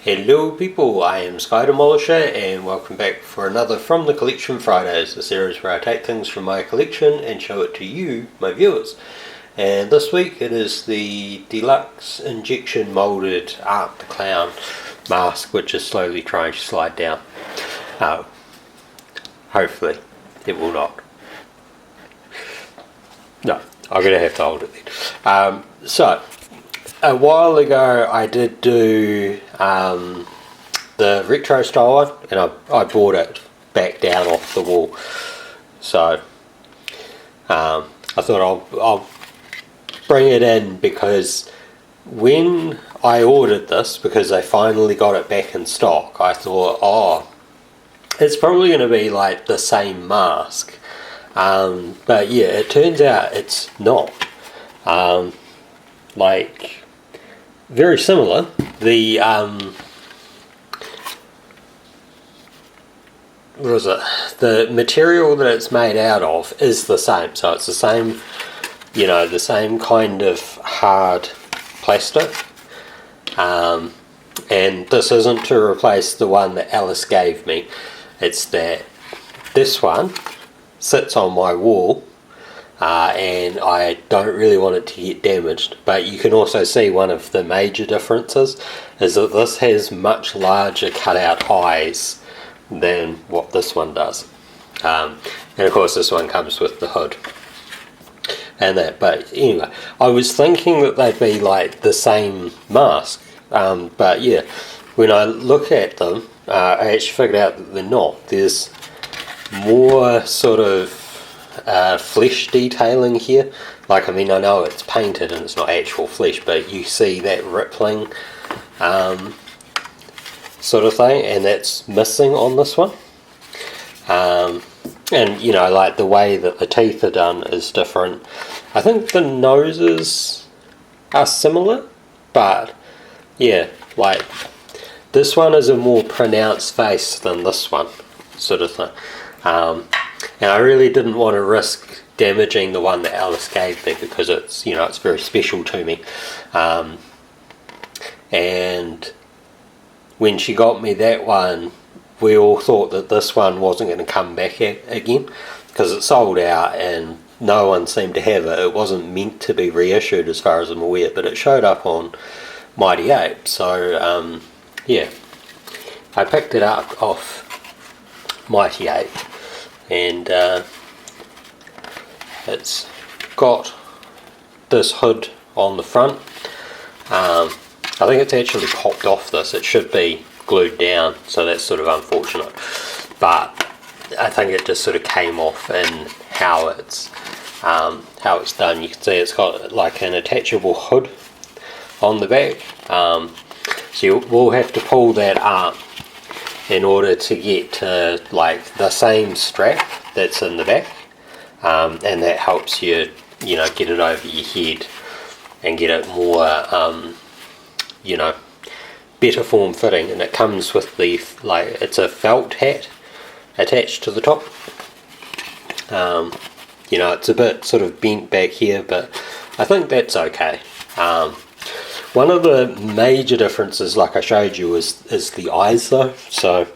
Hello people, I am Sky Demolisher and welcome back for another From the Collection Fridays, a series where I take things from my collection and show it to you, my viewers. And this week it is the Deluxe Injection Molded Art the Clown Mask, which is slowly trying to slide down. Hopefully it will not. No, I'm going to have to hold it then. So, a while ago I did do the retro style one, and I brought it back down off the wall. So I thought I'll bring it in because when I ordered this, because they finally got it back in stock, I thought, oh, it's probably going to be like the same mask. But yeah, it turns out it's not. Like, very similar. The what is it? The material that it's made out of is the same. So it's the same, you know, the same kind of hard plastic. And this isn't to replace the one that Alice gave me. It's that this one sits on my wall. And I don't really want it to get damaged, but you can also see one of the major differences is that this has much larger cutout eyes than what this one does, and of course this one comes with the hood and that. But anyway, I was thinking that they'd be like the same mask, but yeah, when I look at them, I actually figured out that they're not. There's more sort of flesh detailing here. Like, I mean, I know it's painted and it's not actual flesh, but you see that rippling sort of thing, and that's missing on this one. And you know, like the way that the teeth are done is different. I think the noses are similar, but yeah, like this one is a more pronounced face than this one, sort of thing. And I really didn't want to risk damaging the one that Alice gave me because it's, you know, it's very special to me. And when she got me that one, we all thought that this one wasn't going to come back again because it sold out and no one seemed to have it. It wasn't meant to be reissued as far as I'm aware, but it showed up on Mighty Ape. So yeah, I picked it up off Mighty Ape. And it's got this hood on the front. I think it's actually popped off this. It should be glued down, so that's sort of unfortunate. But I think it just sort of came off in how it's done. You can see it's got like an attachable hood on the back. So you will have to pull that up in order to get to like the same strap that's in the back, and that helps you, you know, get it over your head and get it more, you know, better form fitting. And it comes with the, like, it's a felt hat attached to the top. You know, it's a bit sort of bent back here, but I think that's okay. One of the major differences, like I showed you, is the eyes though. So,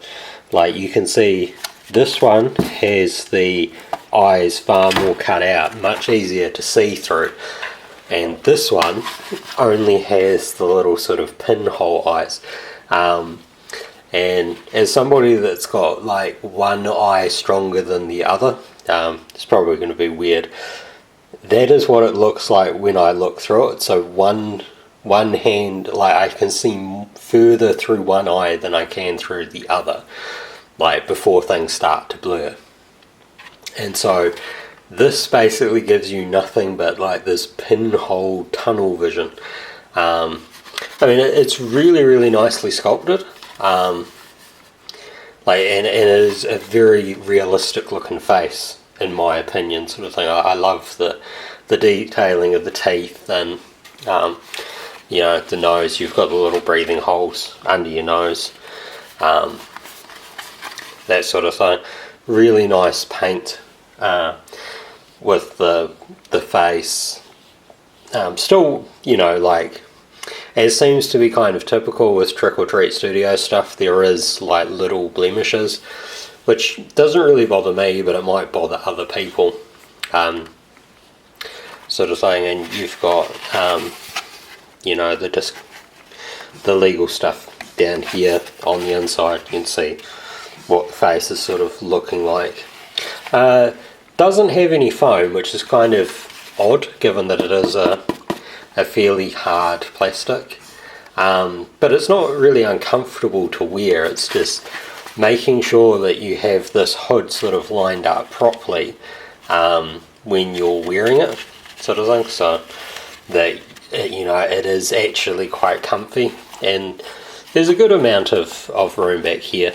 like, you can see this one has the eyes far more cut out, much easier to see through. And this one only has the little sort of pinhole eyes. And as somebody that's got like one eye stronger than the other, it's probably going to be weird. That is what it looks like when I look through it. So one hand, like, I can see further through one eye than I can through the other, like before things start to blur. And so this basically gives you nothing but like this pinhole tunnel vision. I mean, it's really, really nicely sculpted. Like, and it is a very realistic looking face, in my opinion, sort of thing. I love the detailing of the teeth, and you know, the nose. You've got the little breathing holes under your nose, that sort of thing. Really nice paint with the face. Still, you know, like, as seems to be kind of typical with Trick or Treat Studio stuff, there is like little blemishes, which doesn't really bother me, but it might bother other people, sort of thing. And you've got, you know, the legal stuff down here on the inside. You can see what the face is sort of looking like. Doesn't have any foam, which is kind of odd given that it is a fairly hard plastic, but it's not really uncomfortable to wear. It's just making sure that you have this hood sort of lined up properly when you're wearing it, sort of thing, so that, you know, it is actually quite comfy. And there's a good amount of room back here.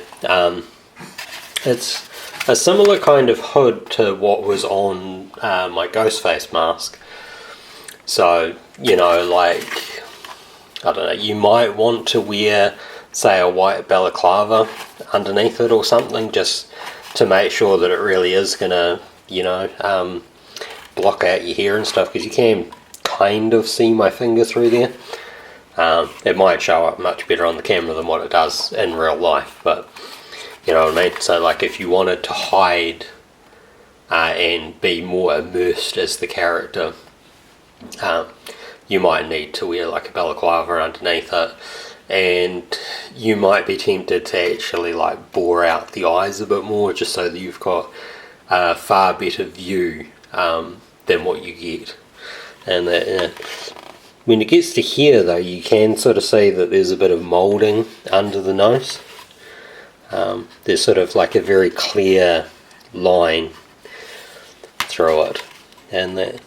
It's a similar kind of hood to what was on my ghost face mask. So, you know, like, I don't know, you might want to wear, say, a white balaclava underneath it or something, just to make sure that it really is going to, you know, block out your hair and stuff, because you can kind of see my finger through there. It might show up much better on the camera than what it does in real life, but you know what I mean? So like if you wanted to hide and be more immersed as the character, you might need to wear like a balaclava underneath it, and you might be tempted to actually like bore out the eyes a bit more, just so that you've got a far better view than what you get. And that, when it gets to here though, you can sort of see that there's a bit of moulding under the nose. There's sort of like a very clear line through it, and that,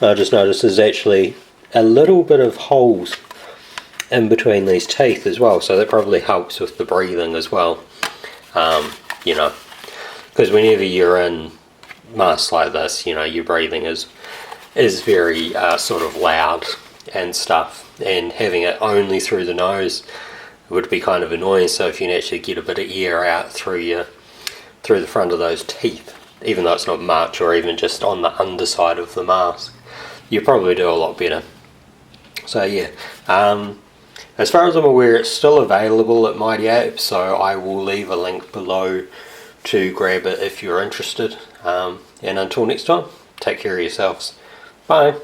I just noticed there's actually a little bit of holes in between these teeth as well, so that probably helps with the breathing as well. You know, because whenever you're in masks like this, you know, your breathing is very sort of loud and stuff, and having it only through the nose would be kind of annoying. So if you can actually get a bit of air out through the front of those teeth, even though it's not much, or even just on the underside of the mask, you probably do a lot better. So yeah, as far as I'm aware, it's still available at Mighty Ape, so I will leave a link below to grab it if you're interested. And until next time, take care of yourselves. Bye.